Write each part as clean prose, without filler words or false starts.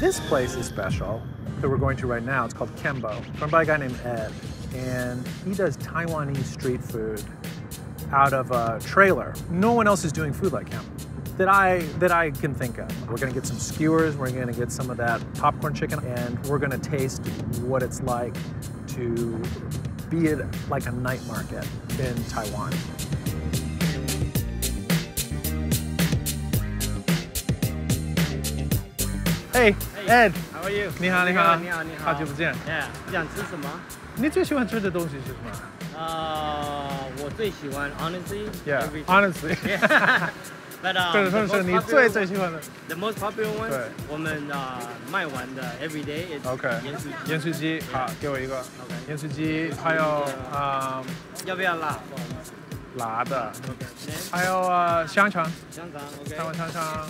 This place is special that we're going to right now. It's called Kembo, run by a guy named Ed. And he does Taiwanese street food out of a trailer. No one else is doing food like him that I can think of. We're gonna get some skewers, we're gonna get some of that popcorn chicken, and we're gonna taste what it's like to be at like a night market in Taiwan. Hey, Ed. How are you? 你好，你好，好久不见。想吃什么？你最喜欢吃的东西是什么？我最喜欢 honestly. Yeah, everything. honestly. But 是你最喜欢的。The most popular one. 对。我们卖完的 every day is OK. 盐酥鸡，好，给我一个。OK. 盐酥鸡，还有要不要辣？辣的。还有香肠。香肠 OK. 台湾香肠。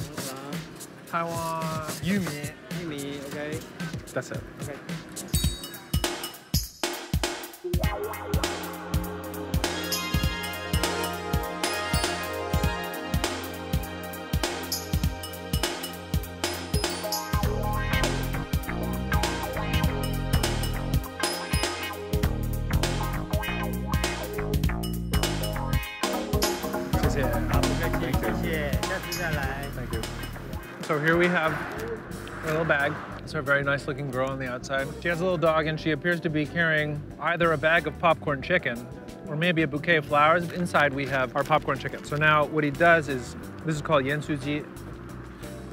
台湾玉米 OK. That's it. OK. 谢谢。好，不客气，谢谢，下次再来。Thank you. So here we have a little bag. It's a very nice looking girl on the outside. She has a little dog and she appears to be carrying either a bag of popcorn chicken or maybe a bouquet of flowers. Inside we have our popcorn chicken. So now what he does is, this is called yansuji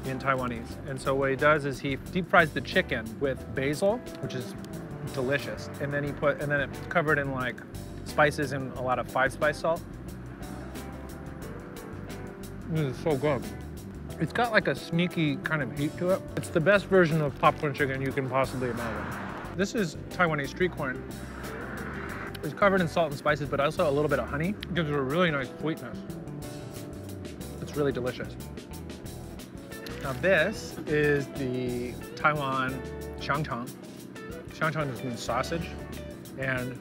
in Taiwanese. And so what he does is he deep fries the chicken with basil, which is delicious. And then it's covered in like spices and a lot of 5-spice salt. This is so good. It's got like a sneaky kind of heat to it. It's the best version of popcorn chicken you can possibly imagine. This is Taiwanese street corn. It's covered in salt and spices, but also a little bit of honey. It gives it a really nice sweetness. It's really delicious. Now this is the Taiwan xiangchang. Xiangchang just means sausage. And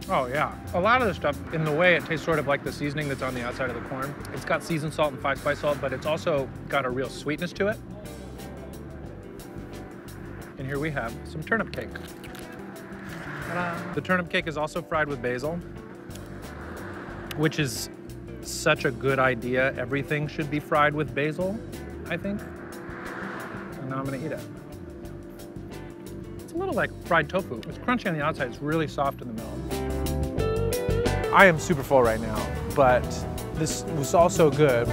oh yeah, a lot of the stuff, in the way it tastes sort of like the seasoning that's on the outside of the corn. It's got seasoned salt and 5-spice salt, but it's also got a real sweetness to it. And here we have some turnip cake. Ta-da. The turnip cake is also fried with basil, which is such a good idea. Everything should be fried with basil, I think. And now I'm gonna eat it. It's a little like fried tofu. It's crunchy on the outside, it's really soft in the middle. I am super full right now, but this was also good.